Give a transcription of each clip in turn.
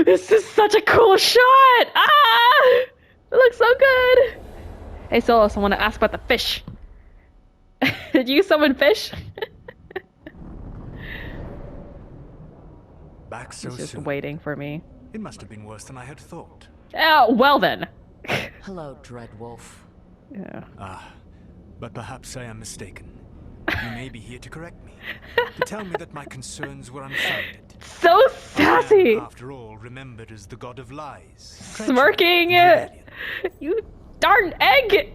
This is such a cool shot! Ah! It looks so good! Hey, Solas, I want to ask about the fish. Did you summon fish? Back so He's just soon. waiting for me. It must have been worse than I had thought. Well then. Hello, Dreadwolf. Yeah. Ah, but perhaps I am mistaken. You may be here to correct me, to tell me that my concerns were unfounded. So sassy! I am, after all, remembered as the god of lies. Smirking! Rebellion. You darn egg!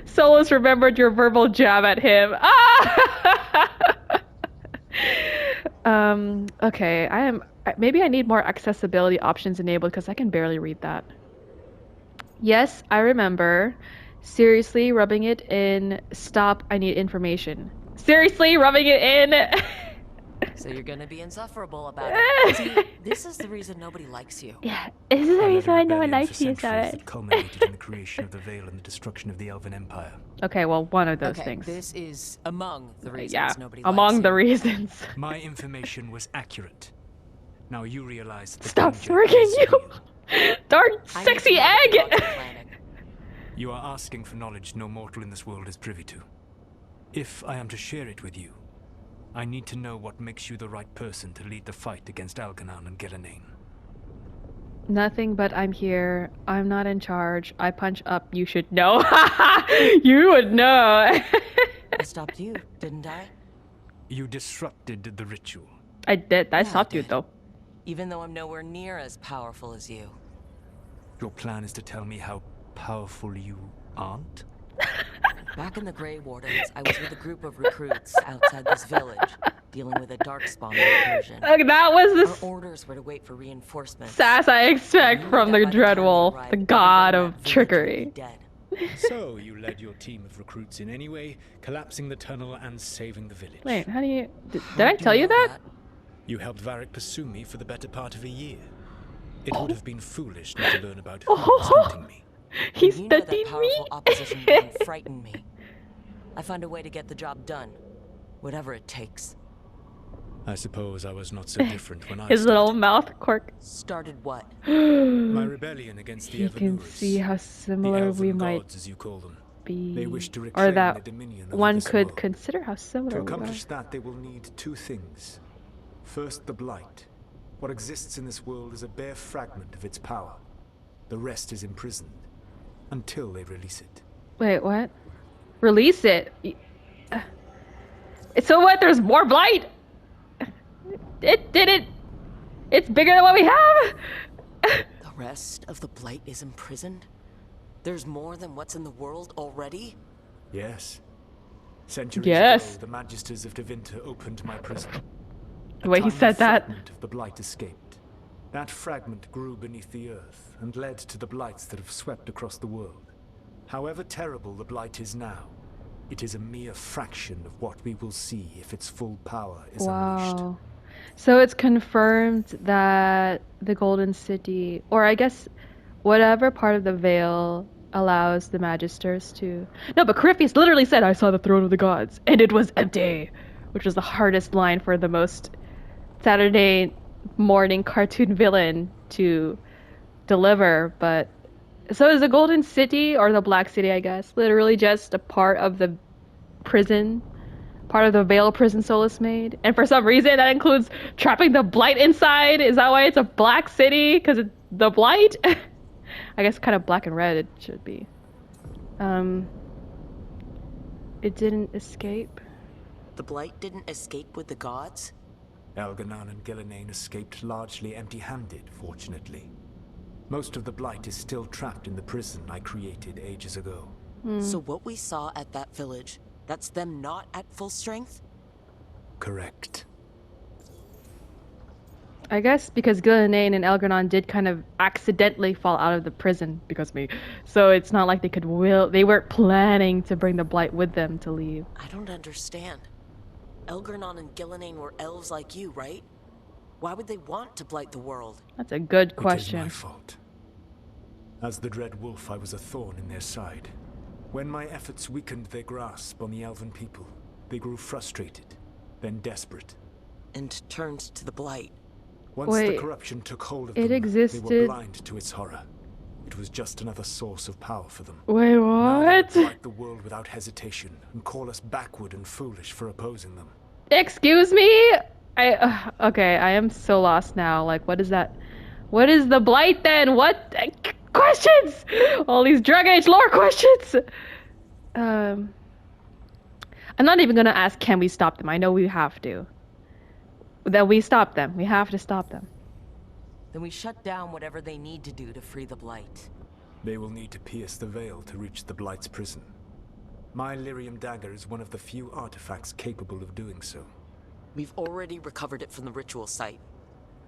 Solas remembered your verbal jab at him. Ah! Okay, maybe I need more accessibility options enabled because I can barely read that. Yes, I remember. Seriously, rubbing it in. Stop, I need information. Seriously, rubbing it in. So you're gonna be insufferable about it. See, this is the reason nobody likes you. Yeah, this is the reason I know I rebellion like for you so centuries much. that culminated in the creation of the Veil and the destruction of the Elven Empire. Okay, well, one of those Okay, things. this is among the reasons Yeah, nobody among likes the you. reasons. My information was accurate. Now you realize that the Stop danger smirking, is you real. darn I need sexy to know what the egg! gods are planning. You are asking for knowledge no mortal in this world is privy to. If I am to share it with you, I need to know what makes you the right person to lead the fight against Elgar'nan and Elgar'nan. Nothing but I'm here. I'm not in charge. I punch up. You should know. You would know. I stopped you, didn't I? You disrupted the ritual. I did. I Yeah, stopped I you did. though. Even though I'm nowhere near as powerful as you. Your plan is to tell me how powerful you aren't? Back in the Grey Wardens, I was with a group of recruits outside this village, dealing with a darkspawn incursion. Look, that was Our orders were to wait for reinforcements. sass I expect I knew from that the by the time we Dreadwolf, arrived, the everyone god in of that village would trickery. be dead. So you led your team of recruits in any way, collapsing the tunnel and saving the village. Wait, how do you... Did How I do tell you know that? You helped Varric pursue me for the better part of a year. It would have been foolish not to learn about who was hunting me. He's You know that studying powerful me? opposition can frighten me. I found a way to get the job done, whatever it takes. I suppose I was not so different when I His little started. mouth quirk. Started what? My rebellion against the He can Evilurers, see how the similar Elven we might gods, as you call them. be. They wish to Or reclaim that the dominion over one this could world. consider how To similar we are. accomplish that, they will need two things. First, the Blight. What exists in this world is a bare fragment of its power. The rest is imprisoned until they release it. Wait, what? Release it? So what? There's more blight? It did it. It's bigger than what we have. The rest of the Blight is imprisoned? There's more than what's in the world already? Yes. Centuries Yes. ago, the Magisters of Tevinter opened my prison. The way he A said tiny that. fragment of the Blight escaped. That fragment grew beneath the earth and led to the Blights that have swept across the world. However terrible the Blight is now, it is a mere fraction of what we will see if its full power is unleashed. Wow. So it's confirmed that the Golden City, or I guess whatever part of the Veil allows the Magisters to... No, but Corypheus literally said, I saw the throne of the gods, and it was empty, which was the hardest line for the most Saturday morning cartoon villain to deliver. But so is the Golden City, or the Black City, I guess, literally just a part of the prison, part of the Veil prison Solas made? And for some reason that includes trapping the Blight inside? Is that why it's a Black City? Because it's the Blight? I guess kind of black and red it should be. It didn't escape. The Blight didn't escape with the gods? Elgar'nan and Elgar'nan escaped largely empty-handed, fortunately. Most of the Blight is still trapped in the prison I created ages ago. So what we saw at that village, that's them not at full strength? Correct. I guess because Elgar'nan and Elgar'nan did kind of accidentally fall out of the prison because of me. So it's not like they could they weren't planning to bring the Blight with them to leave. I don't understand. Elgar'nan and Elgar'nan were elves like you, right? Why would they want to blight the world? That's a good It is question. my fault. As the Dread Wolf, I was a thorn in their side. When my efforts weakened their grasp on the Elven people, they grew frustrated, then desperate. And turned to the Blight. Once the Wait, corruption took hold of it them, they existed. were blind to its horror. It was just another source of power for them. Wait, Now they would what? blight the world without hesitation and call us backward and foolish for opposing them. Excuse me? Okay, I am so lost now. Like, what is that? What is the blight then? What? Questions! All these Dragon Age lore questions! I'm not even gonna ask, can we stop them? I know we have to. Then we stop them. We have to stop them. Then we shut down whatever they need to do to free the Blight. They will need to pierce the veil to reach the Blight's prison. My lyrium dagger is one of the few artifacts capable of doing so. We've already recovered it from the ritual site.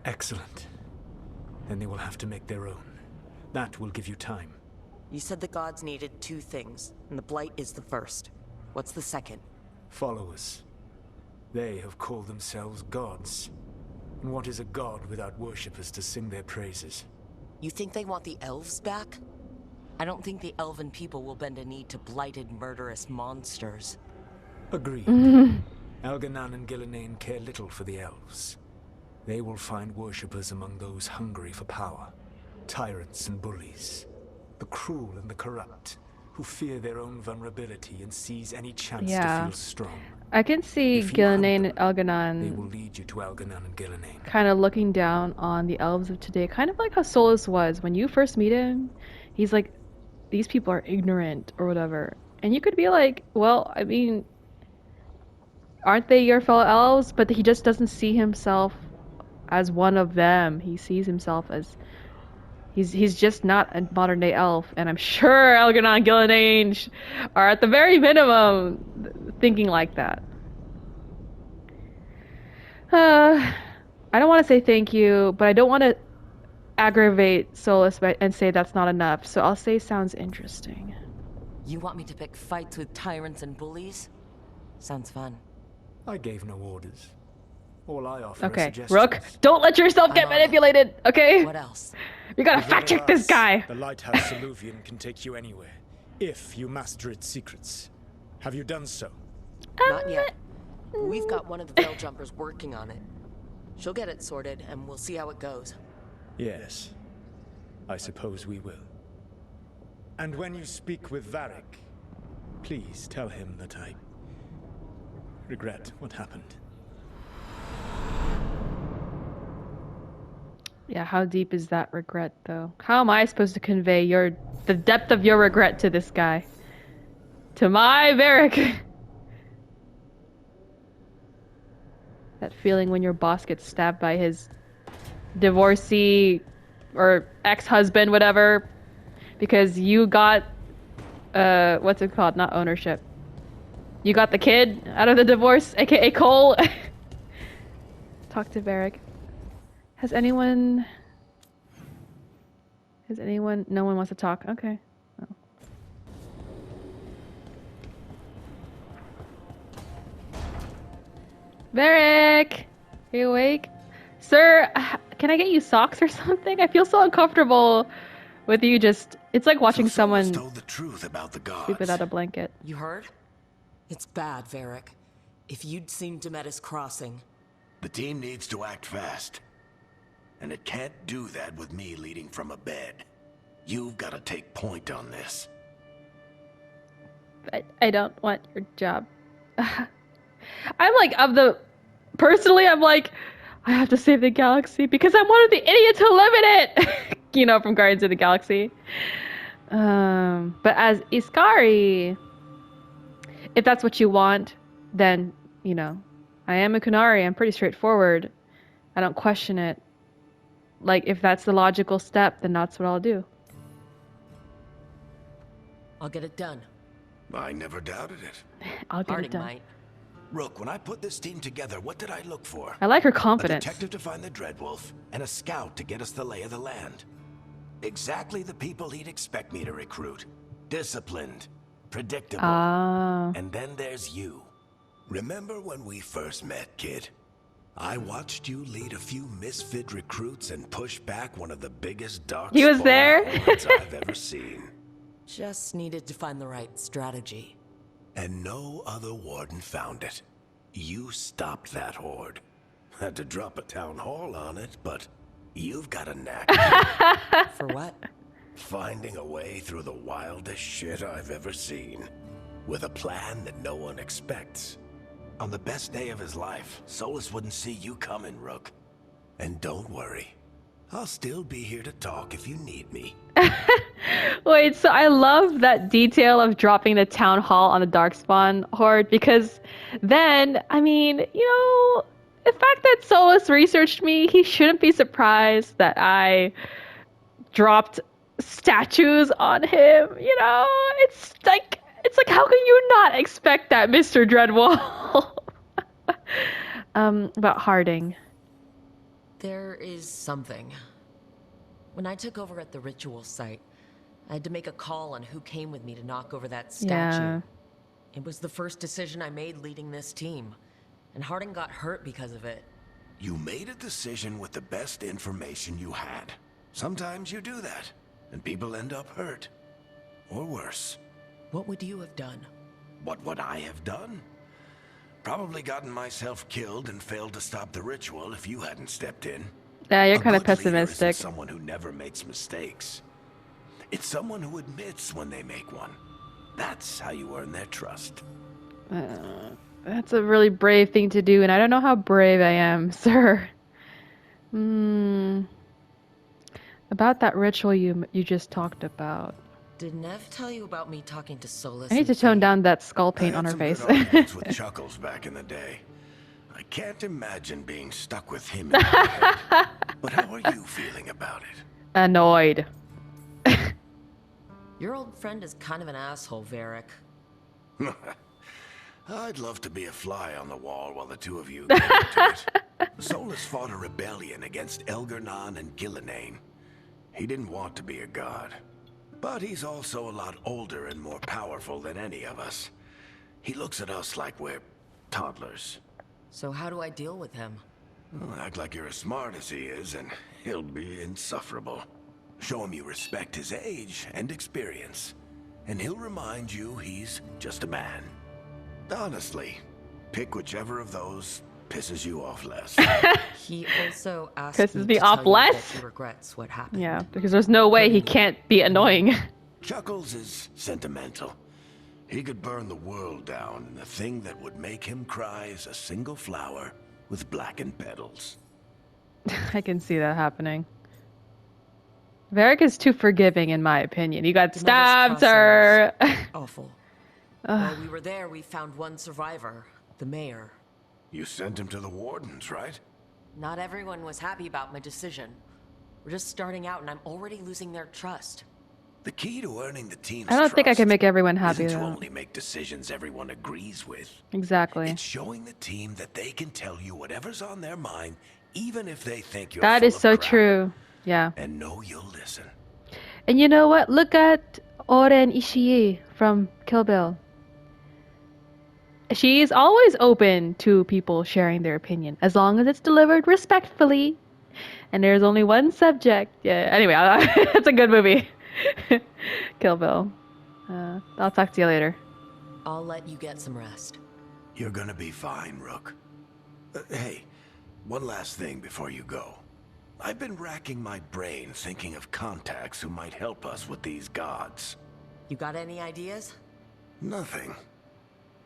Excellent. Then they will have to make their own. That will give you time. You said the gods needed 2 things, and the Blight is the first. What's the second? Followers. They have called themselves gods. And what is a god without worshippers to sing their praises? You think they want the elves back? I don't think the elven people will bend a knee to blighted, murderous monsters. Agreed. Elgar'nan and Elgar'nan care little for the elves. They will find worshippers among those hungry for power. Tyrants and bullies. The cruel and the corrupt, who fear their own vulnerability and seize any chance to feel strong. I can see If you hunt Elgar'nan and them, they will Elgar'nan lead you to Elgar'nan and Elgar'nan. kind of looking down on the elves of today, kind of like how Solas was. When you first meet him, he's like, these people are ignorant or whatever. And you could be like, well, I mean, aren't they your fellow elves? But he just doesn't see himself as one of them. He sees himself as he's just not a modern day elf, and I'm sure Elgar'nan and Elgar'nan are at the very minimum thinking like that. I don't want to say thank you, but I don't want to aggravate Solas and say that's not enough, so I'll say sounds interesting. You want me to pick fights with tyrants and bullies? Sounds fun. I gave no orders. All I offer are Okay, suggestions. Rook, don't let yourself get manipulated, okay? What else? We gotta fact check this guy. The lighthouse Eluvian can take you anywhere, if you master its secrets. Have you done so? Not yet. But we've got one of the Veil Jumpers working on it. She'll get it sorted, and we'll see how it goes. Yes. I suppose we will. And when you speak with Varric, please tell him that I regret what happened. Yeah, how deep is that regret, though? How am I supposed to convey the depth of your regret to this guy? To my Varric! That feeling when your boss gets stabbed by his divorcee or ex-husband, whatever, because you got, what's it called? Not ownership. You got the kid out of the divorce, aka Cole. Talk to Varric. Has anyone... No one wants to talk. Okay. Oh. Varric! Are you awake? Sir, can I get you socks or something? I feel so uncomfortable with you just... It's like watching someone told the truth about the gods. sleep without a blanket. You heard? It's bad, Varric. If you'd seen Demetis crossing... The team needs to act fast. And it can't do that with me leading from a bed. You've got to take point on this. I don't want your job. I'm like, personally, I'm like, I have to save the galaxy because I'm one of the idiots who live in it! You know, from Guardians of the Galaxy. But as Iskari, if that's what you want, then, you know, I am a Kunari. I'm pretty straightforward. I don't question it. Like, if that's the logical step, then that's what I'll do. I'll get it done. I never doubted it. I'll get Harding it done. might. Rook, when I put this team together, what did I look for? I like her A confidence. detective to find the Dreadwolf, and a scout to get us the lay of the land. Exactly the people he'd expect me to recruit. Disciplined, predictable. And then there's you. Remember when we first met, kid? I watched you lead a few misfit recruits and push back one of the biggest dark He was there? hordes I've ever seen. Just needed to find the right strategy. And no other warden found it. You stopped that horde. Had to drop a town hall on it, but you've got a knack For what? finding a way through the wildest shit I've ever seen. With a plan that no one expects. On the best day of his life, Solas wouldn't see you coming, Rook. And don't worry. I'll still be here to talk if you need me. Wait, so I love that detail of dropping the town hall on the Darkspawn Horde, because then, I mean, you know, the fact that Solus researched me, he shouldn't be surprised that I dropped statues on him, you know? It's like how can you not expect that, Mr. Dreadwolf? About Harding. There is something. When I took over at the ritual site, I had to make a call on who came with me to knock over that statue. Yeah. It was the first decision I made leading this team, and Harding got hurt because of it. You made a decision with the best information you had. Sometimes you do that, and people end up hurt. Or worse. What would you have done? What would I have done? Probably gotten myself killed and failed to stop the ritual if you hadn't stepped in. Yeah, you're A kind of good leader isn't pessimistic. someone who never makes mistakes. It's someone who admits when they make one. That's how you earn their trust. That's a really brave thing to do, and I don't know how brave I am, sir. About that ritual you just talked about. Did Neve tell you about me talking to Solas? I need to tone down that skull paint on her face. I had some good arguments with Chuckles back in the day. I can't imagine being stuck with him in my head. But how are you feeling about Annoyed. Your old friend is kind of an asshole, Varric. it? I'd love to be a fly on the wall while the two of you get into it. Solas fought a rebellion against Elgar'nan and Gillenane. He didn't want to be a god. But he's also a lot older and more powerful than any of us. He looks at us like we're toddlers. So how do I deal with him? Well, act like you're as smart as he is, and he'll be insufferable. Show him you respect his age and experience, and he'll remind you he's just a man. Honestly, pick whichever of those pisses you off less. He also asked Pisses me me to off tell you less? that he regrets what happened. Yeah, because there's no way he can't be annoying. Chuckles is sentimental. He could burn the world down, and the thing that would make him cry is a single flower with blackened petals. I can see that happening. Varric is too forgiving, in my opinion. You got stabbed, sir. Awful. While we were there, we found one survivor, the mayor. You sent him to the wardens, right? Not everyone was happy about my decision. We're just starting out, and I'm already losing their trust. The key to earning the team's I don't think I can make everyone happy, isn't to though. only make decisions everyone agrees with. Exactly. It's showing the team that they can tell you whatever's on their mind, even if they think you're That full is of so crap, true. Yeah. and know you'll listen. And you know what? Look at Oren Ishii from Kill Bill. She's always open to people sharing their opinion, as long as it's delivered respectfully. And there's only one subject. Yeah. Anyway, it's a good movie. Kill Bill. I'll talk to you later. I'll let you get some rest. You're gonna be fine, Rook. Hey, one last thing before you go. I've been racking my brain thinking of contacts who might help us with these gods. You got any ideas? Nothing.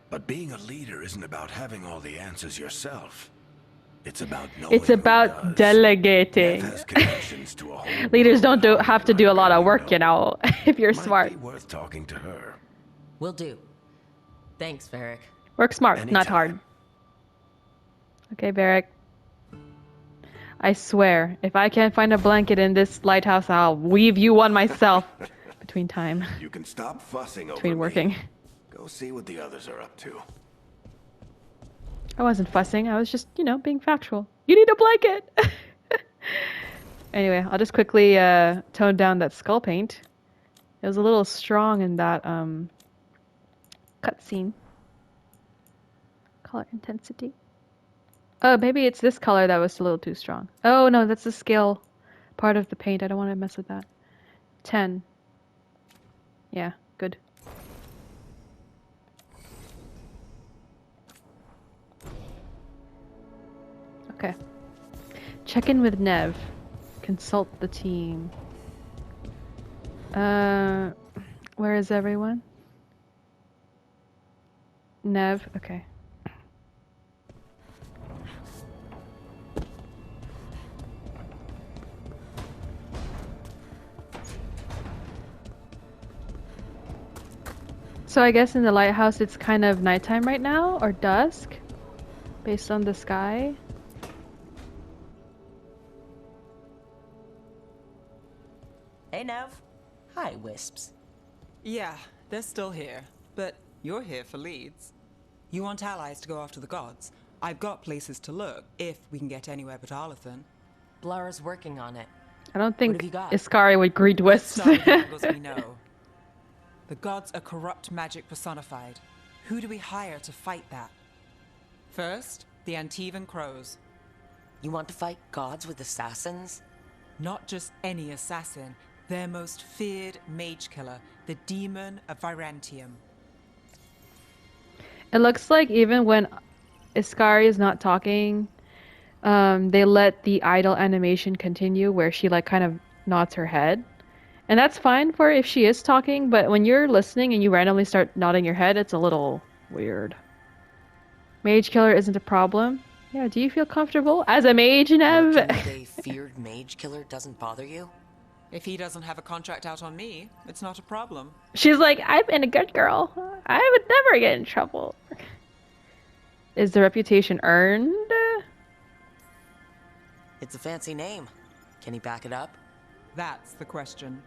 But being a leader isn't about having all the answers yourself. It's about knowing It's about who does. delegating. Neve has connections to a whole Leaders world don't that have to do a lot of I work, you know, if you're Might smart. be worth talking to her. Will do. Thanks, Varric. Work smart, not Anytime. hard. Okay, Varric. I swear, if I can't find a blanket in this lighthouse, I'll weave you one myself. Between time. You can stop fussing over Between me. working. Go see what the others are up to. I wasn't fussing. I was just, you know, being factual. You need a blanket! Anyway, I'll just quickly tone down that skull paint. It was a little strong in that cutscene. Color intensity. Oh, maybe it's this color that was a little too strong. Oh, no, that's the scale part of the paint. I don't want to mess with that. 10. Yeah, good. Okay. Check in with Neve. Consult the team. Where is everyone? Neve, okay. So I guess in the lighthouse it's kind of nighttime right now, or dusk, based on the sky. Hey, Neve. Hi, Wisps. Yeah, they're still here, but you're here for leads. You want allies to go after the gods? I've got places to look, if we can get anywhere but Arlathan. Bellara's working on it. I don't think What have you got? Iskari would greet Let's wisps. start with the angles we know. The gods are corrupt magic personified. Who do we hire to fight that? First, the Antivan crows. You want to fight gods with assassins? Not just any assassin, their most feared mage killer, the demon of Virantium. It looks like even when Iskari is not talking, they let the idle animation continue where she like kind of nods her head. And that's fine for if she is talking, but when you're listening and you randomly start nodding your head, it's a little weird. Mage killer isn't a problem. Yeah, do you feel comfortable as a mage, Neve? Working with a feared mage killer doesn't bother you? If he doesn't have a contract out on me, it's not a problem. She's like, I've been a good girl. I would never get in trouble. Is the reputation earned? It's a fancy name. Can he back it up? That's the question.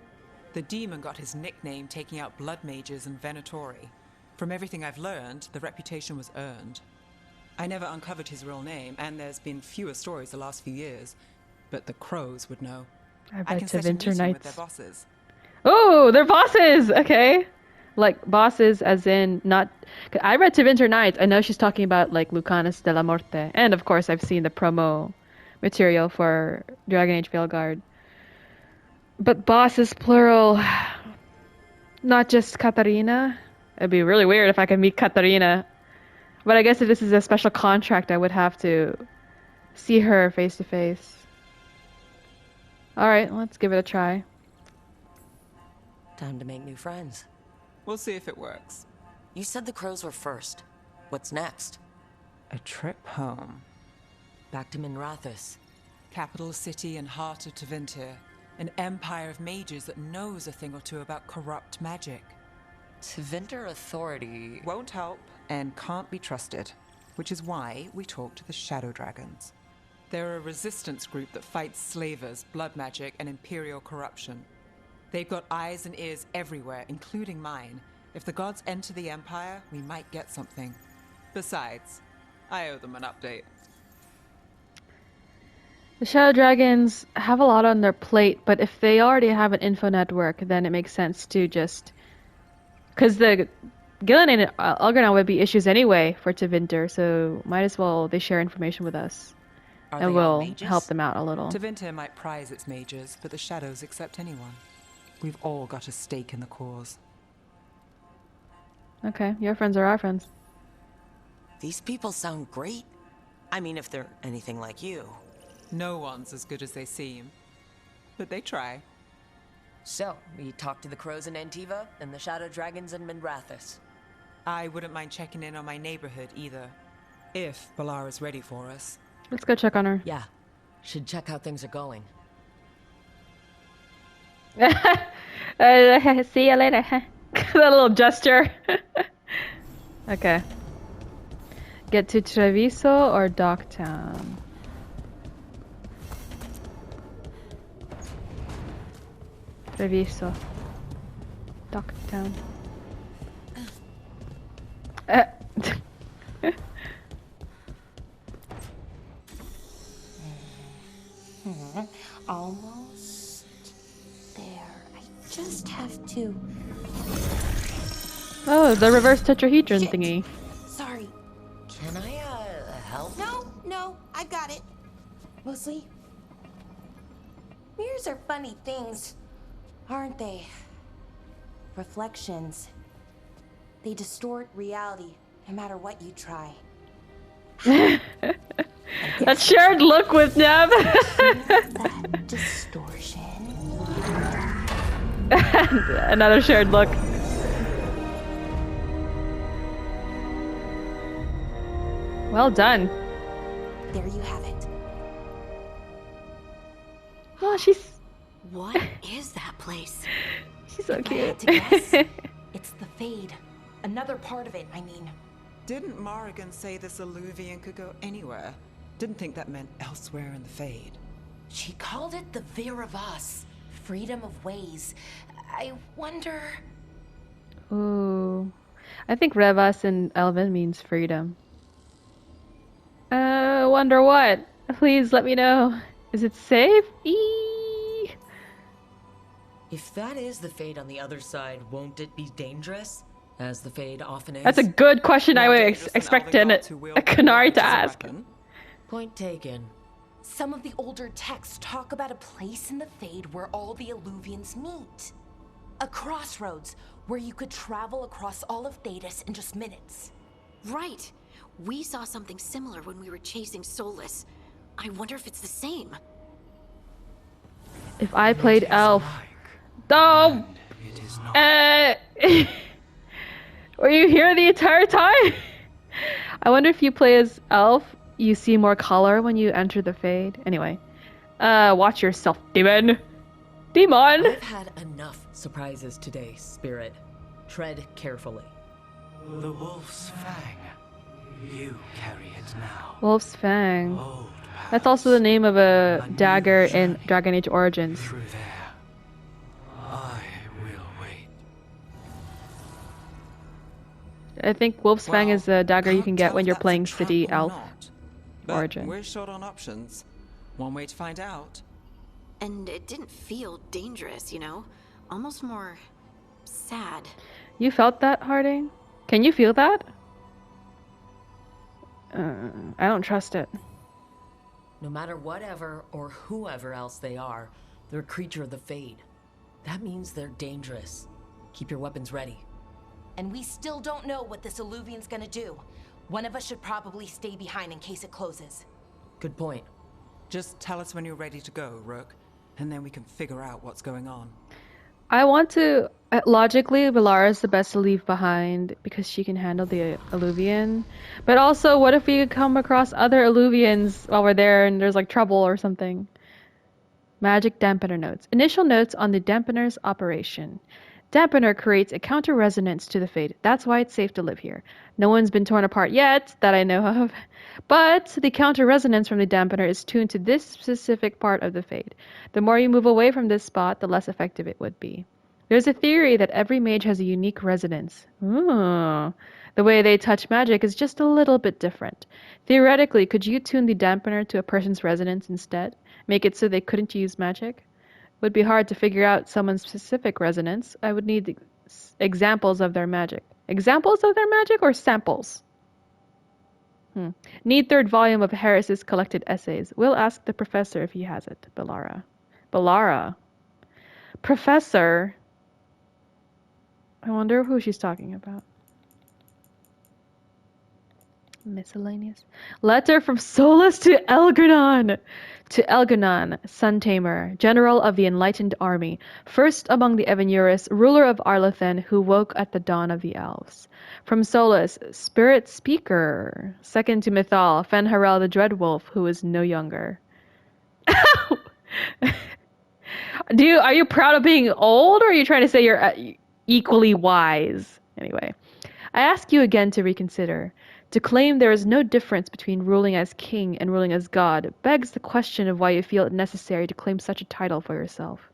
The demon got his nickname taking out blood mages and Venatori. From everything I've learned, the reputation was earned. I never uncovered his real name, and there's been fewer stories the last few years, but the crows would know. I can set a meeting with their bosses. Oh, they're bosses! Okay. Like, bosses as in not... I read To Winter Nights. I know she's talking about, like, Lucanus de la Morte. And, of course, I've seen the promo material for Dragon Age Veilguard. But bosses, plural. Not just Katarina. It'd be really weird if I could meet Katarina. But I guess if this is a special contract, I would have to see her face to face. Alright, let's give it a try. Time to make new friends. We'll see if it works. You said the crows were first. What's next? A trip home. Back to Minrathous. Capital city and heart of Tevinter. An empire of mages that knows a thing or two about corrupt magic. Tevinter authority... Won't help and can't be trusted. Which is why we talk to the Shadow Dragons. They're a resistance group that fights slavers, blood magic, and imperial corruption. They've got eyes and ears everywhere, including mine. If the gods enter the Empire, we might get something. Besides, I owe them an update. The Shadow Dragons have a lot on their plate, but if they already have an info network, then it makes sense to just... Because the Elgar'nan and Elgar'nan would be issues anyway for Tevinter, so might as well they share information with us. And we'll help them out a little. Tevinter might prize its mages, but the Shadows accept anyone. We've all got a stake in the cause. Okay, your friends are our friends. These people sound great. I mean, if they're anything like you. No one's as good as they seem. But they try. So, we talked to the crows in Antiva and the Shadow Dragons in Minrathous. I wouldn't mind checking in on my neighborhood either. If Bellara's ready for us. Let's go check on her. Yeah. Should check how things are going. See you later. That little gesture. Okay. Get to Treviso or Docktown? Treviso. Docktown. Almost there. I just have to... Oh, the reverse tetrahedron Shit. thingy. Sorry. Can I, help? No, I got it. Mostly, mirrors are funny things, aren't they? Reflections. They distort reality, no matter what you try. I'm That shared look with Neve. That distortion. Another shared look. Well done. There you have it. Oh, she's What is that place? she's so If I cute. had to guess, it's the Fade. Another part of it, I mean. Didn't Morrigan say this Eluvian could go anywhere? Didn't think that meant elsewhere in the Fade. She called it the Veilguard, freedom of ways. I wonder. Ooh. I think Revas in Elven means freedom. Wonder what? Please let me know. Is it safe? Eee. If that is the Fade on the other side, won't it be dangerous? As the Fade often is. That's a good question I More would dangerous than expect Elgar'nans who wield a Canary to knives as a ask. weapon. Point taken. Some of the older texts talk about a place in the Fade where all the Eluvians meet. A crossroads where you could travel across all of Thedas in just minutes. Right. We saw something similar when we were chasing Solas. I wonder if it's the same. If I played Elf. Oh! It is not. Were you here the entire time? I wonder if you play as Elf, you see more color when you enter the Fade. Anyway. Watch yourself, demon. Demon! I've had enough surprises today, Spirit. Tread carefully. The wolf's fang. You carry it now. Wolf's Fang. Old That's also the name of a new dagger in journey Dragon Age Origins. through there. I will wait. I think Wolf's Fang Well, is a dagger you can't can get tell when if you're that's a playing trap City or Elf. not. But Origin. we're short on options. One way to find out. And it didn't feel dangerous, you know? Almost more sad. You felt that, Harding? Can you feel that? I don't trust it. No matter whatever or whoever else they are, they're a creature of the Fade. That means they're dangerous. Keep your weapons ready. And we still don't know what this Eluvian's gonna do. One of us should probably stay behind in case it closes. Good point. Just tell us when you're ready to go, Rook, and then we can figure out what's going on. I want to... logically, Bellara is the best to leave behind because she can handle the Eluvian. But also, what if we could come across other Eluvians while we're there and there's like trouble or something? Magic Dampener notes. Initial notes on the Dampener's operation. Dampener creates a counter-resonance to the Fade. That's why it's safe to live here. No one's been torn apart yet, that I know of. But the counter-resonance from the Dampener is tuned to this specific part of the Fade. The more you move away from this spot, the less effective it would be. There's a theory that every mage has a unique resonance. Ooh. The way they touch magic is just a little bit different. Theoretically, could you tune the Dampener to a person's resonance instead? Make it so they couldn't use magic? Would be hard to figure out someone's specific resonance. I would need examples of their magic. Examples of their magic or samples? Need third volume of Harris's collected essays. We'll ask the professor if he has it. Bellara. Bellara. Professor. I wonder who she's talking about. Miscellaneous. Letter from Solas to Elgar'nan. To Elgar'nan, Sun Tamer, General of the Enlightened Army, first among the Evenuris, ruler of Arlathen, who woke at the dawn of the Elves. From Solas, Spirit Speaker, second to Mythal, Fen'Harel the Dreadwolf, who is no younger. Are you proud of being old, or are you trying to say you're equally wise? Anyway, I ask you again to reconsider. To claim there is no difference between ruling as king and ruling as god begs the question of why you feel it necessary to claim such a title for yourself.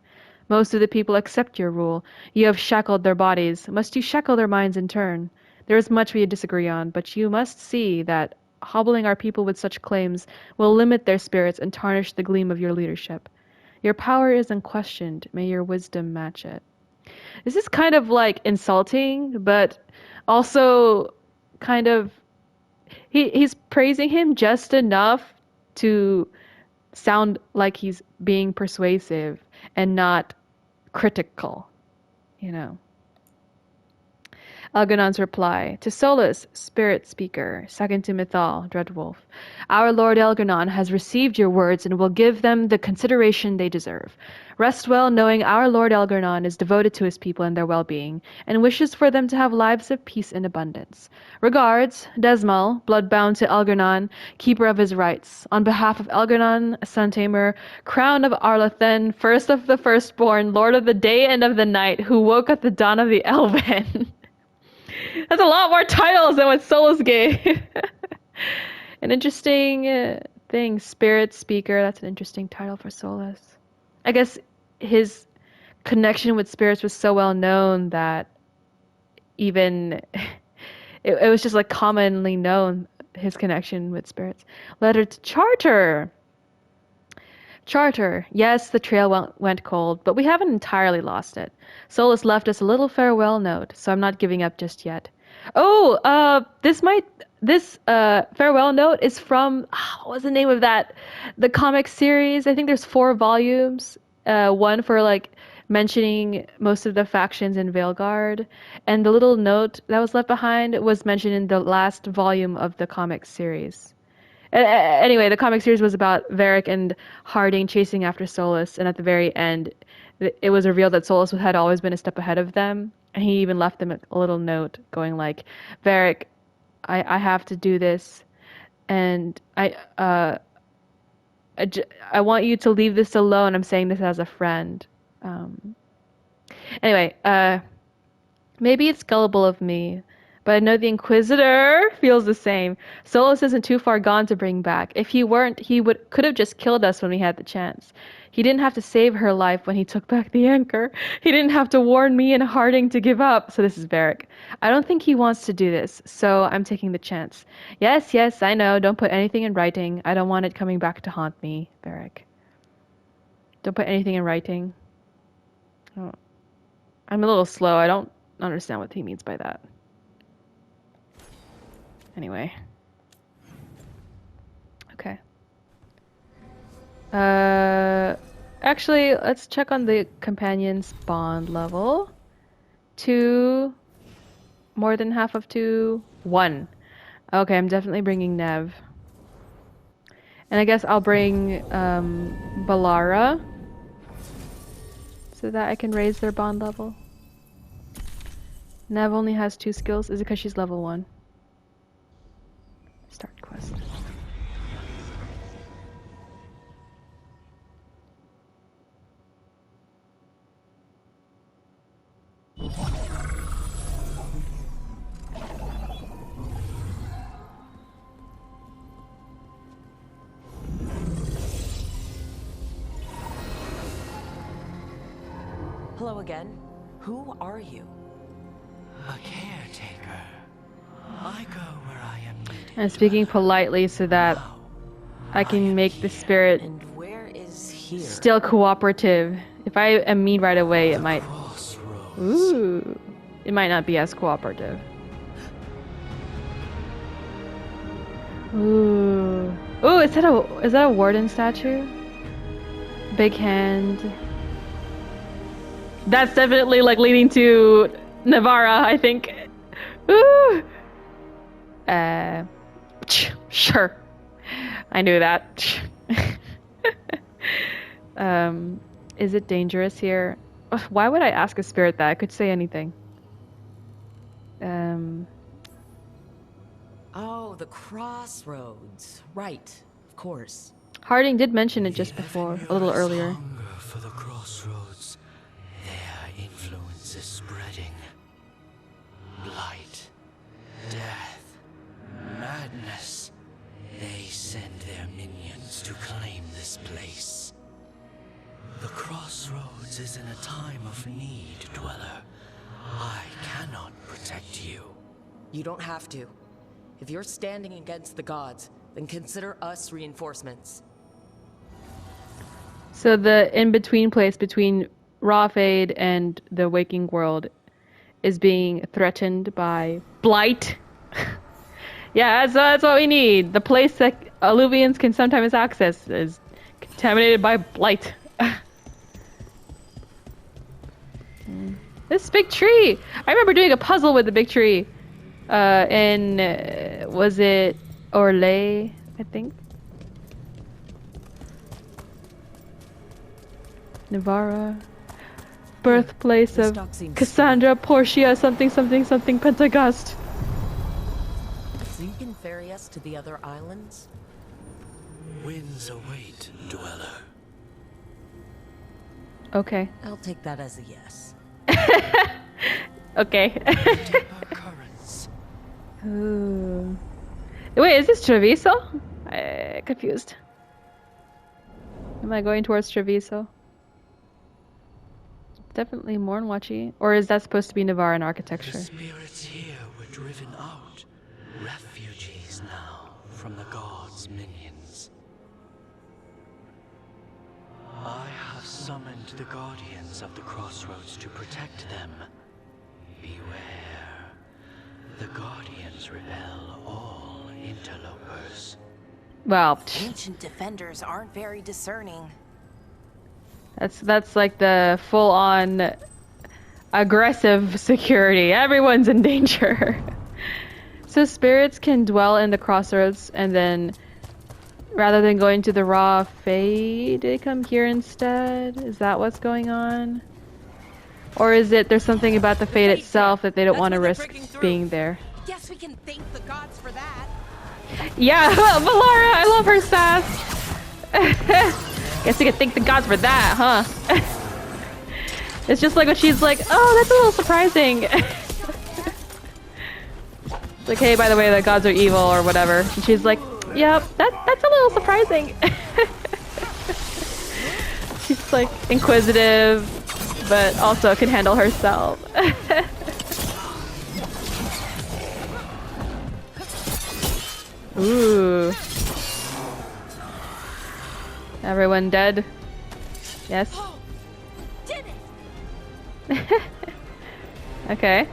Most of the people accept your rule. You have shackled their bodies. Must you shackle their minds in turn? There is much we disagree on, but you must see that hobbling our people with such claims will limit their spirits and tarnish the gleam of your leadership. Your power is unquestioned. May your wisdom match it. This is kind of like insulting, but also kind of... He's praising him just enough to sound like he's being persuasive and not critical, you know. Elgar'nan's reply. To Solas, Spirit Speaker, second to Mythal, Dreadwolf. Our Lord Elgar'nan has received your words and will give them the consideration they deserve. Rest well knowing our Lord Elgar'nan is devoted to his people and their well-being, and wishes for them to have lives of peace and abundance. Regards, Desmal, bloodbound to Elgar'nan, keeper of his rights. On behalf of Elgar'nan, Sun-Tamer, Crown of Arlathen, first of the firstborn, Lord of the day and of the night, who woke at the dawn of the Elven. That's a lot more titles than what Solas gave. An interesting thing. Spirit Speaker. That's an interesting title for Solas. I guess his connection with spirits was so well known that even it was just like commonly known, his connection with spirits. Letter to Charter. Charter. Yes, the trail went cold, but we haven't entirely lost it. Solas left us a little farewell note, so I'm not giving up just yet. Oh, this farewell note is from, what was the name of that? The comic series. I think there's 4 volumes. One for like mentioning most of the factions in Veilguard, and the little note that was left behind was mentioned in the last volume of the comic series. Anyway, the comic series was about Varric and Harding chasing after Solas, and at the very end, it was revealed that Solas had always been a step ahead of them, and he even left them a little note going like, Varric, I have to do this, and I want you to leave this alone. I'm saying this as a friend. Anyway, maybe it's gullible of me, but I know the Inquisitor feels the same. Solas isn't too far gone to bring back. If he weren't, he could have just killed us when we had the chance. He didn't have to save her life when he took back the anchor. He didn't have to warn me and Harding to give up. So this is Varric. I don't think he wants to do this, so I'm taking the chance. Yes, I know. Don't put anything in writing. I don't want it coming back to haunt me, Varric. Don't put anything in writing. Oh. I'm a little slow. I don't understand what he means by that. Anyway. Okay. Actually, let's check on the companion's bond level. 2, more than half of 2, 1. Okay, I'm definitely bringing Neve. And I guess I'll bring Bellara, so that I can raise their bond level. Neve only has 2 skills. Is it because she's level 1? Start quest. Hello again. Who are you? A caretaker. I go where I am needed. I'm speaking politely so that I can make the spirit And where is here? still cooperative. If I am mean right away, it might... Crossroads. Ooh. It might not be as cooperative. Ooh. Ooh, is that a warden statue? Big hand. That's definitely like leading to Navarra, I think. Ooh. Sure. I knew that. Is it dangerous here? Ugh, why would I ask a spirit that? I could say anything. Oh, the Crossroads. Right, of course. Harding did mention it just before, a little earlier. Hunger for the Crossroads. Their influence is spreading. Blight, death, madness. They send their minions to claim this place. The Crossroads is in a time of need, Dweller. I cannot protect you. You don't have to. If you're standing against the gods, then consider us reinforcements. So the in-between place between Rawfade and the waking world is being threatened by blight. Yeah, that's what we need. The place that Eluvians can sometimes access is contaminated by blight. This big tree! I remember doing a puzzle with the big tree. Was it Orlais, I think? Nivara. Birthplace of Cassandra, Portia, something, something, something, Pentagust. So you can ferry us to the other islands? Winds await, dweller. Okay. I'll take that as a yes. Okay. Ooh. Wait, is this Treviso? Confused. Am I going towards Treviso? Definitely Mornwatchy. Or is that supposed to be Navaran architecture? The spirits here were driven out. Refugees now from the gods' minions. I have summoned the guardians of the Crossroads to protect them. Beware. The guardians repel all interlopers. Well, Ancient defenders aren't very discerning. that's like the full-on aggressive security. Everyone's in danger. So spirits can dwell in the Crossroads, and then rather than going to the raw fade, they come here instead? Is that what's going on? Or is it there's something about the fade itself that they don't want to risk being there? Guess we can thank the gods for that. Yeah, Bellara, I love her sass. Guess we can thank the gods for that, huh? It's just like when she's like, oh, that's a little surprising. Like, hey, by the way, the gods are evil or whatever. And she's like, yep, that's a little surprising. She's like inquisitive, but also can handle herself. Ooh. Everyone dead? Yes. Oh, did it! Okay.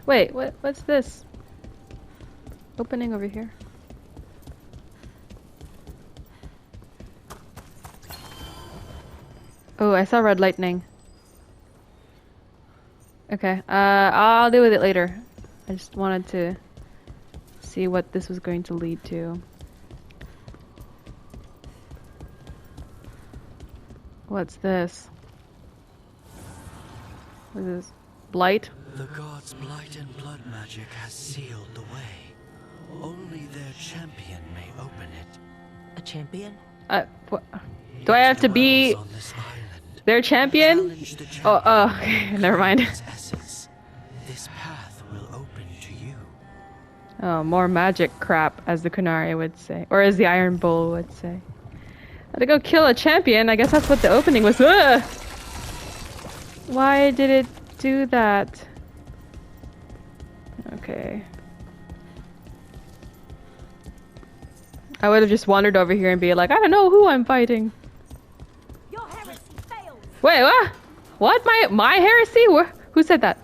Wait, what's this? Opening over here. Oh, I saw red lightning. Okay, I'll deal with it later. I just wanted to see what this was going to lead to. What's this? What is this? Blight? The gods' blight and blood magic has sealed the way. Only their champion may open it. A champion? Do I have to be On this island. their champion? Challenge the Oh, okay, never mind. essence. This path will open to you. Oh, more magic crap, as the Kunari would say. Or as the Iron Bull would say. I had to go kill a champion. I guess that's what the opening was. Ugh! Why did it do that? Okay. I would have just wandered over here and be like, I don't know who I'm fighting. Your heresy fails. Wait, what? What? My heresy? Who said that?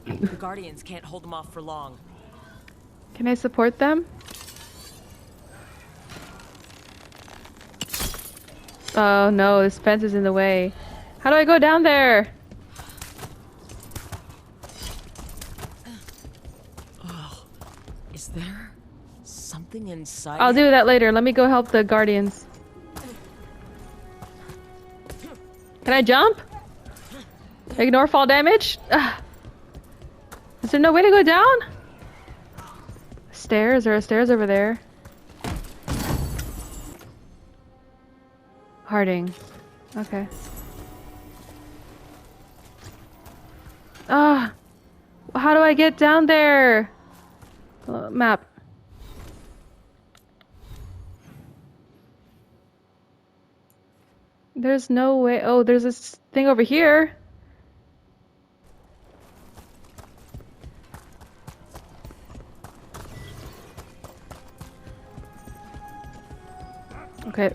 The guardians can't hold them off for long. Can I support them? Oh no, this fence is in the way. How do I go down there? Is there something inside? I'll do that later. Let me go help the guardians. Can I jump? Ignore fall damage? Ugh. Is there no way to go down? Stairs? There are stairs over there. Harding. Okay. Ah! How do I get down there? Map. There's no way. Oh, there's this thing over here. Okay.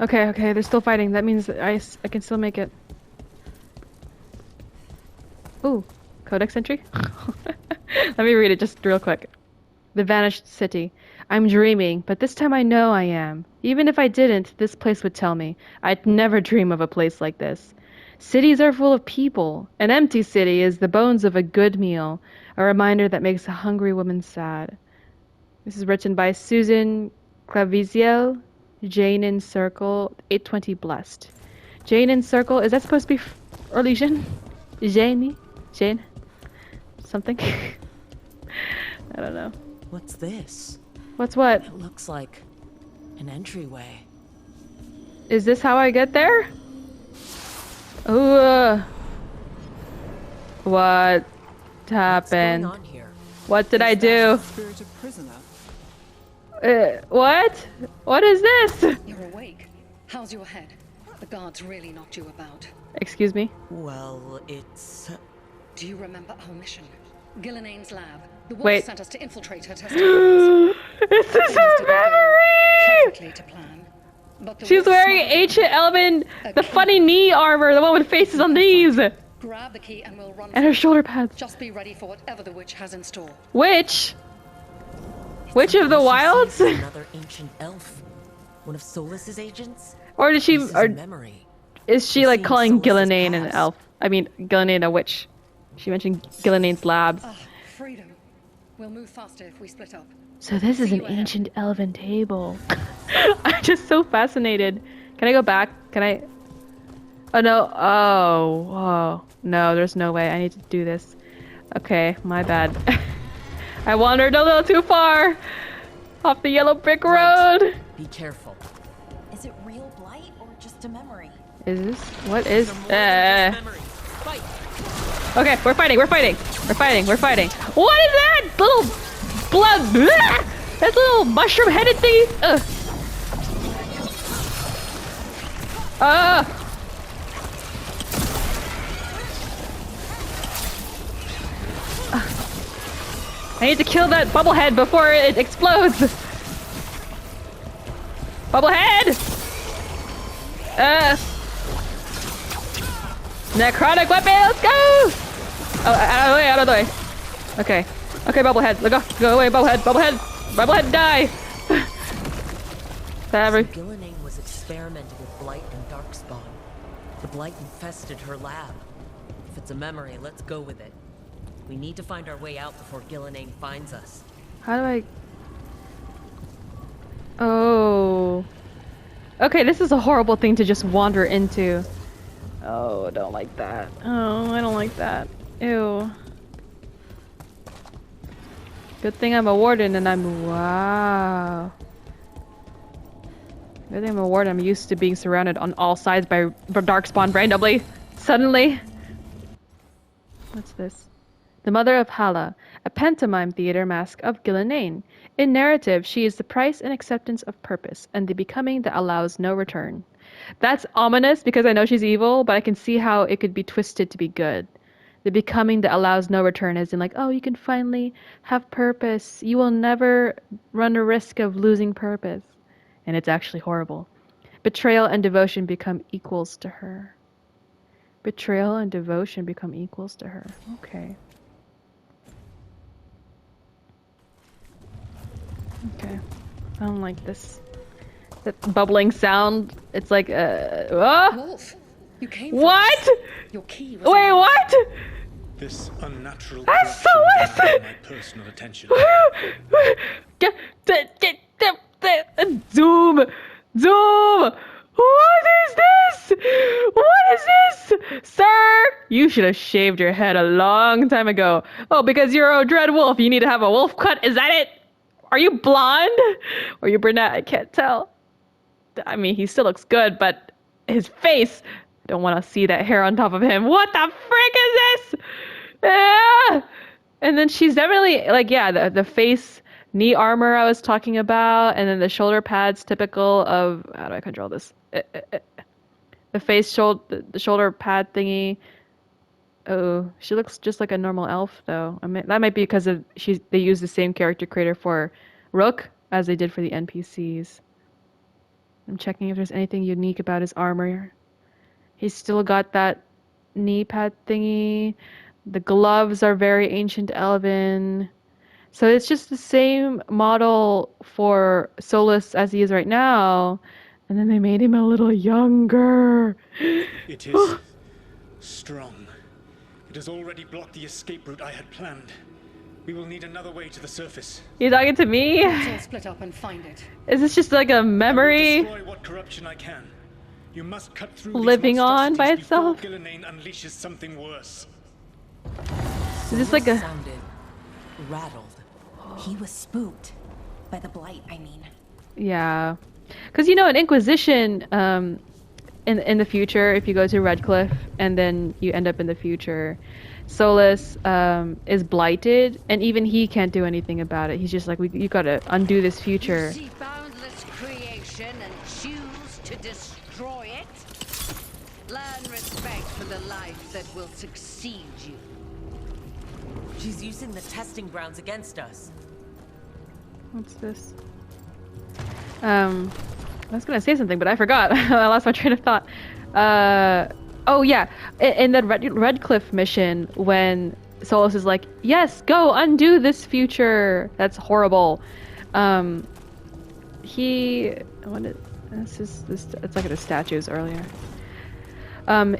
Okay, they're still fighting. That means that I can still make it. Ooh, codex entry? Let me read it just real quick. The vanished city. I'm dreaming, but this time I know I am. Even if I didn't, this place would tell me. I'd never dream of a place like this. Cities are full of people. An empty city is the bones of a good meal, a reminder that makes a hungry woman sad. This is written by Susan Claviziel, Jane in Circle, 820 Blessed. Jane in Circle, is that supposed to be religion? Jane? Jane? Something? I don't know. What's this? What's what? It looks like an entryway. Is this how I get there? Ooh. What happened? What's going on here? What did I do? Spirited prisoner. What? What is this? You're awake. How's your head? The guards really knocked you about. Excuse me? Well, it's... Do you remember our mission? Elgar'nan's lab. The wolf Wait. sent us to infiltrate her testing. This is her memory! Perfectly to plan. But the She's wolf wearing smiled. ancient Elven, the key. funny knee armor, the one with faces on knees, Grab the key and we'll run. and her shoulder pads. Just be ready for whatever the witch has in store. Which? Which of the wilds? Another ancient elf. One of Solas's agents? Or did she? This is Or a memory. is she We're like seeing calling Solas's Elgar'nan an past. elf? I mean, Elgar'nan a witch. She mentioned Elgar'nan's labs. Ah, freedom. We'll move faster if we split up. So this is See an you ahead. ancient elven table. I'm just so fascinated. Can I go back? Can I? Oh no! Oh, whoa! No, there's no way. I need to do this. Okay, my bad. I wandered a little too far off the yellow brick road. Be careful. Is it real blight or just a memory? Is this? What is? Fight. Okay, we're fighting. We're fighting. We're fighting. We're fighting. What is that? Little blood. That little mushroom-headed thing. Ugh. I need to kill that bubblehead before it explodes. Bubblehead! Necrotic weapon, let's go! Oh, out of the way, out of the way. Okay. Okay, bubblehead, let go. Go away, bubblehead, bubblehead! Bubblehead, die! Elgar'nan was experimenting with blight and darkspawn. The blight infested her lab. If it's a memory, let's go with it. We need to find our way out before Elgar'nan finds us. How do I... Oh. Okay, this is a horrible thing to just wander into. Oh, I don't like that. Oh, I don't like that. Ew. Good thing I'm a warden and I'm... Wow. Good thing I'm a warden. I'm used to being surrounded on all sides by darkspawn randomly. Suddenly. What's this? The Mother of Hala, a pantomime theater mask of Elgar'nan. In narrative, she is the price and acceptance of purpose, and the becoming that allows no return. That's ominous because I know she's evil, but I can see how it could be twisted to be good. The becoming that allows no return, as in like, oh, you can finally have purpose. You will never run a risk of losing purpose. And it's actually horrible. Betrayal and devotion become equals to her. Betrayal and devotion become equals to her. Okay. Okay. I don't like this. That bubbling sound. It's like Wolf, you came for What? us. Your key was Wait, in- what? This unnatural That's corruption Solas! demanded my personal attention. Zoom! Zoom! What is this? What is this? Sir! You should have shaved your head a long time ago. Oh, because you're a dread wolf, you need to have a wolf cut. Is that it? Are you blonde? Or are you brunette? I can't tell. I mean, he still looks good, but his face... I don't want to see that hair on top of him. What the frick is this? Ah! And then she's definitely, like, yeah, the face... knee armor I was talking about, and then the shoulder pads typical of... How do I control this? The the shoulder pad thingy. Oh, she looks just like a normal elf, though. I mean, that might be because of they use the same character creator for Rook as they did for the NPCs. I'm checking if there's anything unique about his armor. He's still got that knee pad thingy. The gloves are very ancient elven. So it's just the same model for Solas as he is right now. And then they made him a little younger. It is Strong. It has already blocked the escape route I had planned. We will need another way to the surface. You talking to me? Let's all split up and find it. Is this just like a memory? I will destroy what corruption I can. You must cut through living these on by monstrosities before itself? Elgar'nan unleashes something worse. Is this like a... sounded rattled. He was spooked. By the blight, I mean. Yeah. Because, you know, in Inquisition, in the future, if you go to Redcliffe and then you end up in the future, Solas is blighted, and even he can't do anything about it. He's just like, you gotta undo this future. You see boundless creation and choose to destroy it? Learn respect for the life that will succeed you. She's using the testing grounds against us. What's this? I was gonna say something, but I forgot. I lost my train of thought. Oh yeah, in the Redcliffe mission, when Solas is like, "Yes, go undo this future. That's horrible." It's like the statues earlier.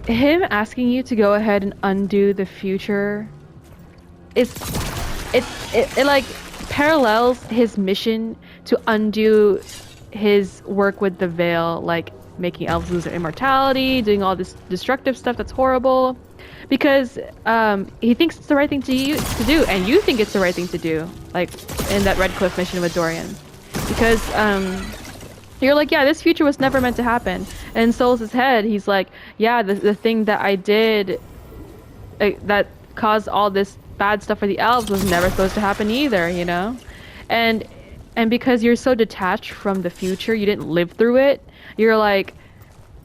Him asking you to go ahead and undo the future it like parallels his mission to undo his work with the Veil, like making elves lose their immortality, doing all this destructive stuff that's horrible, because he thinks it's the right thing to do, and you think it's the right thing to do, like in that Redcliffe mission with Dorian, because you're like, yeah, this future was never meant to happen. And in Solas' head, he's like, yeah, the thing that I did that caused all this bad stuff for the elves was never supposed to happen either, you know? And because you're so detached from the future, you didn't live through it, you're like,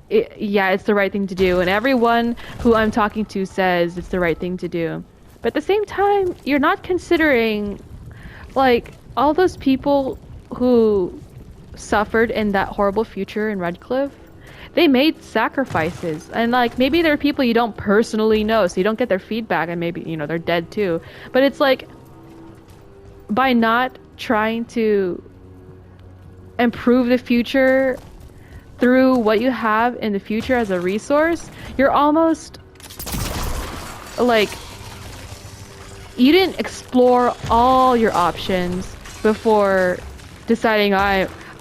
yeah, it's the right thing to do. And everyone who I'm talking to says it's the right thing to do. But at the same time, you're not considering, like, all those people who suffered in that horrible future in Redcliffe. They made sacrifices, and like maybe there are people you don't personally know, so you don't get their feedback, and maybe, you know, they're dead too. But it's like, by not trying to improve the future through what you have in the future as a resource, you're almost like, you didn't explore all your options before deciding,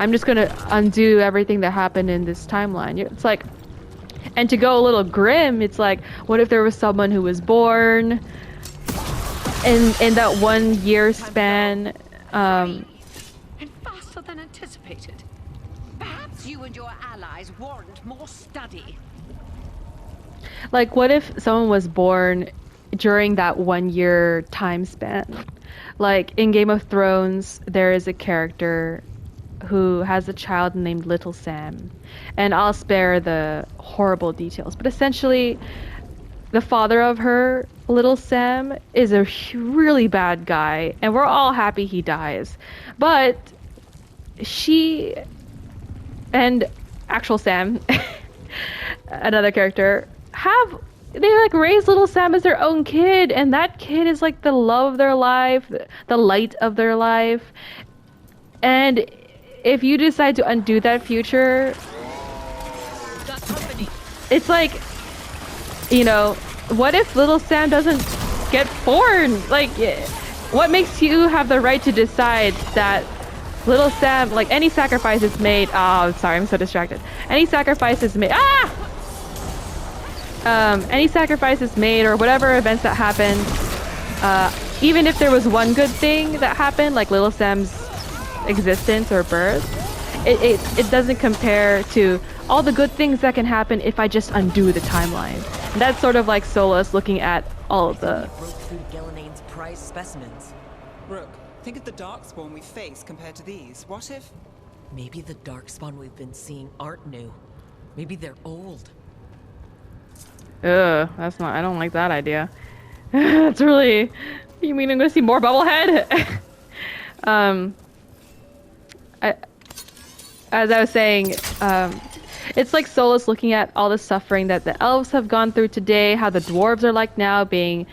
I'm just gonna undo everything that happened in this timeline. It's like, and to go a little grim, it's like, what if there was someone who was born in that 1 year span, And faster than anticipated. Perhaps you and your allies warrant more study. like, what if someone was born during that 1 year time span? Like in Game of Thrones, there is a character who has a child named Little Sam, and I'll spare the horrible details, but essentially the father of her, Little Sam, is a really bad guy, and we're all happy he dies. But she and actual Sam, another character, they like raise Little Sam as their own kid, and that kid is like the love of their life, the light of their life. And if you decide to undo that future, it's like, you know, what if Little Sam doesn't get born? Like, what makes you have the right to decide that Little Sam, like, any sacrifices made, oh, sorry, I'm so distracted. Any sacrifices made, any sacrifices made, or whatever events that happened, even if there was one good thing that happened, like Little Sam's existence or birth, it doesn't compare to all the good things that can happen if I just undo the timeline. And that's sort of like Solas looking at all of the... broke through Gillenan's prized specimens. Rook, think of the darkspawn we face compared to these. What if... Maybe the darkspawn we've been seeing aren't new. Maybe they're old. Ugh, that's not... I don't like that idea. That's really... You mean I'm gonna see more Bubblehead? As I was saying, it's like Solas looking at all the suffering that the elves have gone through today, how the dwarves are like now, being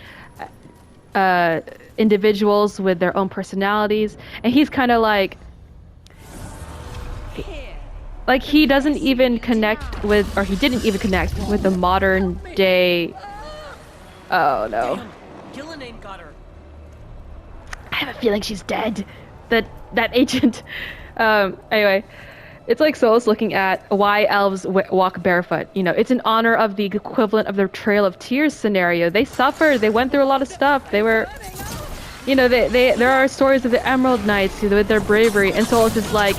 individuals with their own personalities, and he's kind of like he doesn't even connect with, or he didn't even connect with the modern day Oh no. Damn, Elgar'nan got her. I have a feeling she's dead. That agent. Anyway, it's like Solas looking at why elves walk barefoot. You know, it's in honor of the equivalent of the Trail of Tears scenario. They suffered. They went through a lot of stuff. They were, you know, there are stories of the Emerald Knights with their bravery, and Solas is like,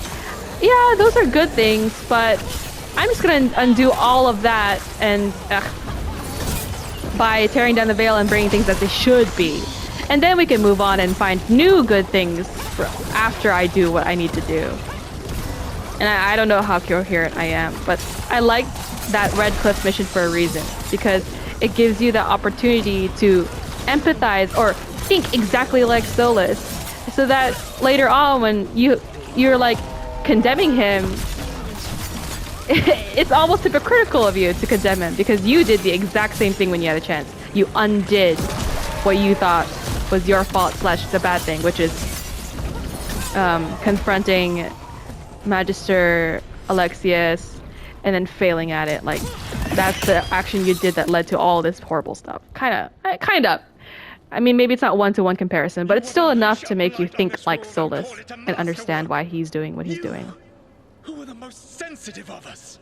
yeah, those are good things, but I'm just gonna undo all of that and by tearing down the veil and bringing things that they should be. And then we can move on and find new good things after I do what I need to do. And I don't know how coherent I am, but I like that Red Cliff mission for a reason, because it gives you the opportunity to empathize or think exactly like Solas, so that later on when you're like condemning him, it's almost hypocritical of you to condemn him, because you did the exact same thing when you had a chance. You undid what you thought was your fault / the bad thing, which is confronting Magister Alexius and then failing at it. Like, that's the action you did that led to all this horrible stuff. Kind of. I mean, maybe it's not one-to-one comparison, but it's still enough to make you think like Solas and understand why he's doing what he's doing. Who are the most sensitive of us?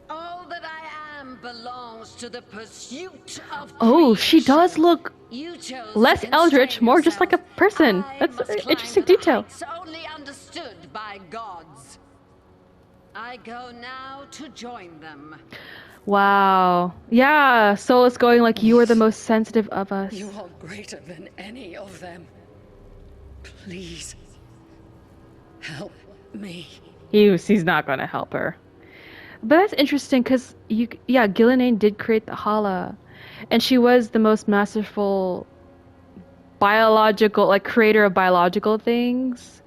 All that I am belongs to the pursuit of Oh, she does look You chose less to eldritch, constrain more just like a yourself. person. I That's must an climb interesting to the detail. heights only understood by gods. I go now to join them. Wow. Yeah, Solas going like, you are the most sensitive of us. You are greater than any of them. Please, help me. He's not gonna help her. But that's interesting, because Elgar'nan did create the Hala, and she was the most masterful biological, like, creator of biological things.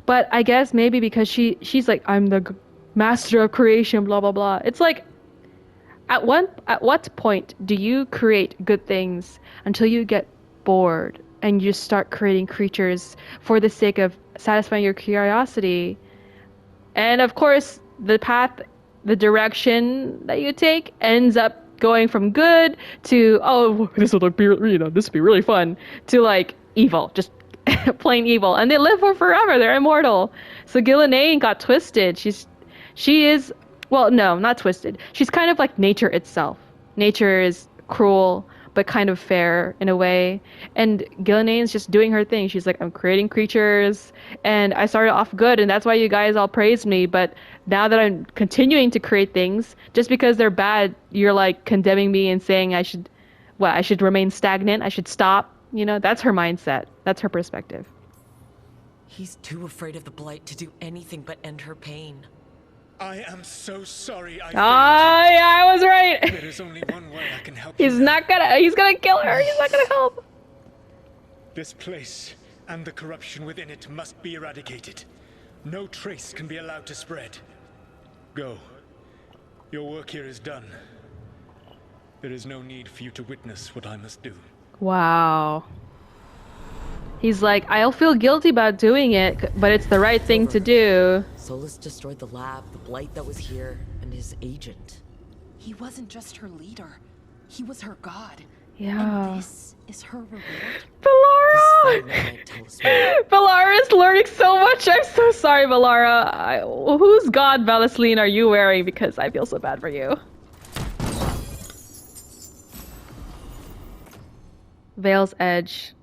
But I guess maybe because she's like, I'm the master of creation, blah blah blah. It's like, at what point do you create good things until you get bored and you start creating creatures for the sake of satisfying your curiosity? And of course, the direction that you take ends up going from good to, oh, this would be really fun, to like evil, just plain evil. And they live for forever. They're immortal. So Elgar'nan got twisted. She is, well, no, not twisted. She's kind of like nature itself. Nature is cruel, but kind of fair in a way. And Elgar'nan's just doing her thing. She's like, I'm creating creatures, and I started off good, and that's why you guys all praised me. But now that I'm continuing to create things, just because they're bad, you're like condemning me and saying I should remain stagnant. I should stop. You know, that's her mindset. That's her perspective. He's too afraid of the Blight to do anything but end her pain. I am so sorry I Yeah, I was right. There is only one way I can help He's you. he's gonna kill her. He's not gonna help. This place and the corruption within it must be eradicated. No trace can be allowed to spread. Go. Your work here is done. There is no need for you to witness what I must do. Wow. He's like, I'll feel guilty about doing it, but it's the right thing to do. Solas destroyed the lab, the Blight that was here, and his agent. He wasn't just her leader. He was her god. Yeah. And this is her reward. Bellara! Bellara is learning so much. I'm so sorry, Bellara. Whose god, Valisline, are you wearing? Because I feel so bad for you. Veil's Edge.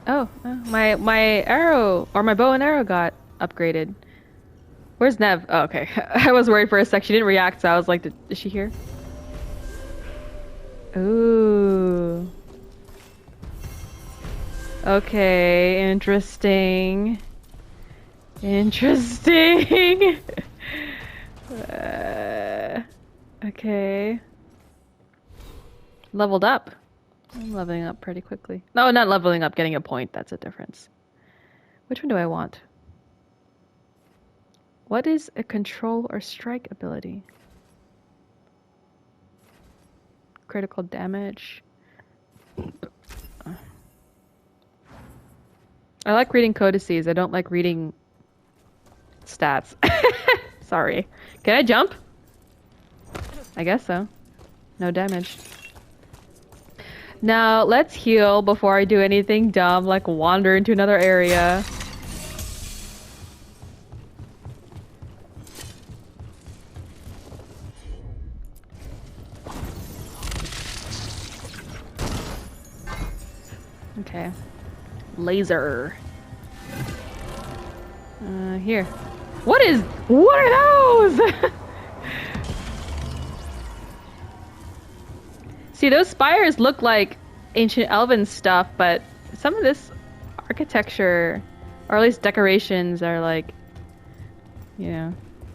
Oh, my arrow, or my bow and arrow got upgraded. Where's Neve? Oh, okay. I was worried for a sec. She didn't react, so I was like, is she here? Ooh. Okay, interesting. Interesting. Okay. Leveled up. I'm leveling up pretty quickly. No, not leveling up, getting a point. That's a difference. Which one do I want? What is a control or strike ability? Critical damage. I like reading codices. I don't like reading stats. Sorry. Can I jump? I guess so. No damage. Now, let's heal before I do anything dumb, like wander into another area. Okay. Laser. Here. What are those? See, those spires look like ancient elven stuff, but some of this architecture, or at least decorations, are like, you know,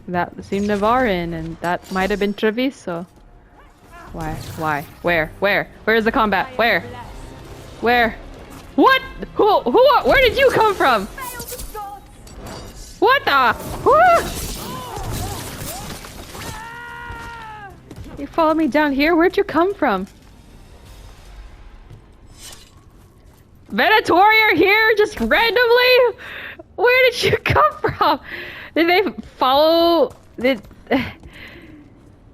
that seemed Navarin, and that might have been Treviso. Why? Why? Where? Where? Where's the combat? Where? Where? What? Who? Where did you come from? What the? You followed me down here? Where'd you come from? Venatori are here just randomly? Where did you come from? Did they follow? Is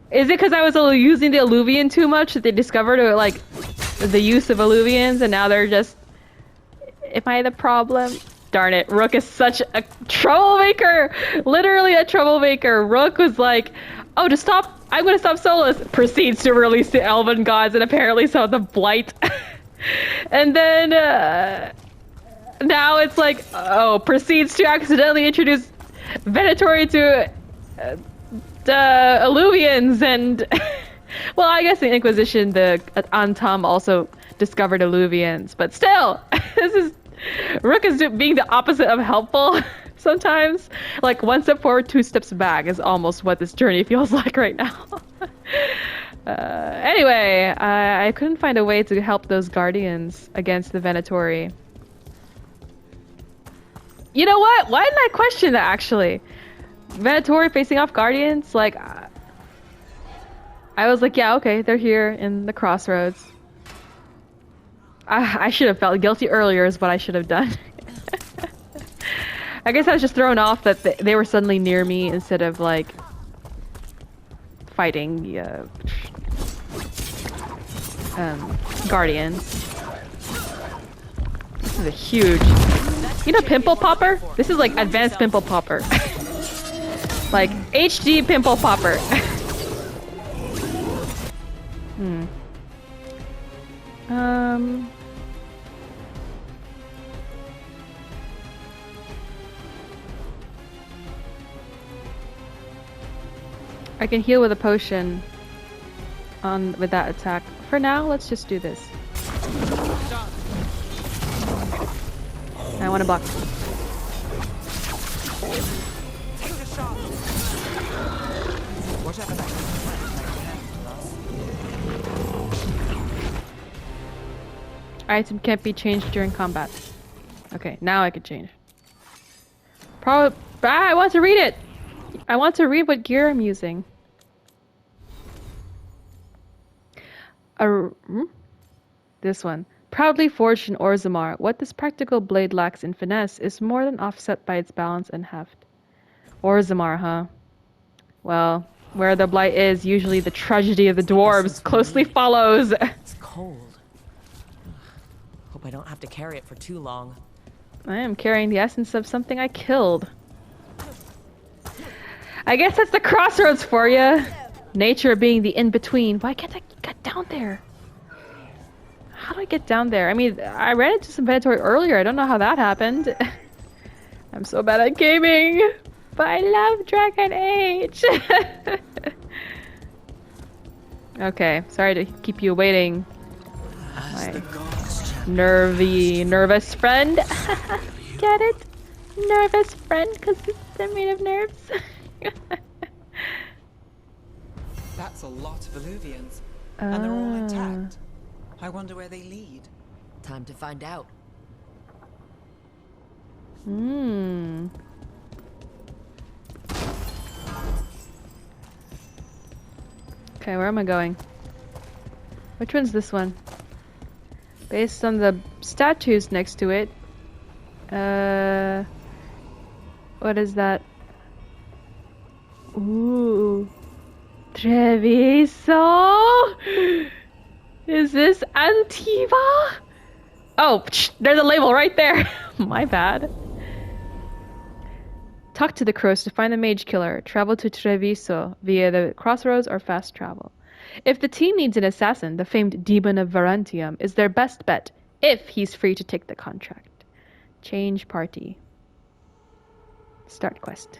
it because I was using the Eluvian too much that they discovered like the use of Eluvians and now they're just... Am I the problem? Darn it, Rook is such a troublemaker! Literally a troublemaker. Rook was like, oh, I'm gonna stop Solas. Proceeds to release the Elven gods and apparently saw the Blight. And then, now it's like, oh, proceeds to accidentally introduce Venatori to the Eluvians and... Well, I guess the Inquisition, the Antam also discovered Eluvians, but still, Rook is being the opposite of helpful sometimes. Like, one step forward, two steps back is almost what this journey feels like right now. Anyway, I couldn't find a way to help those guardians against the Venatori. You know what? Why didn't I question that, actually? Venatori facing off guardians? Like, I was like, yeah, okay, they're here in the Crossroads. I should have felt guilty earlier is what I should have done. I guess I was just thrown off that they were suddenly near me instead of, like, fighting guardians. This is a huge... You know Pimple Popper? This is like advanced Pimple Popper. Like, HD Pimple Popper. I can heal with a potion with that attack. For now, let's just do this. I want to block. Item can't be changed during combat. Okay, now I can change. I want to read it! I want to read what gear I'm using. This one. Proudly forged in Orzammar, what this practical blade lacks in finesse is more than offset by its balance and heft. Orzammar, huh? Well, where the blight is, usually the tragedy of the dwarves closely follows. It's cold. Hope I don't have to carry it for too long. I am carrying the essence of something I killed. I guess that's the Crossroads for you. Nature being the in-between. Why can't I get down there? How do I get down there? I mean, I ran into some Venatori earlier. I don't know how that happened. I'm so bad at gaming. But I love Dragon Age. Okay, sorry to keep you waiting. My nervous friend. Get it? Nervous friend, because they're made of nerves. That's a lot of Eluvians. And they're all intact. I wonder where they lead. Time to find out. Okay, where am I going? Which one's this one? Based on the statues next to it. What is that? Ooh. Treviso! Is this Antiva? Oh, there's a label right there. My bad. Talk to the crows to find the mage killer. Travel to Treviso via the Crossroads or fast travel. If the team needs an assassin, the famed Demon of Varantium is their best bet, if he's free to take the contract. Change party. Start quest.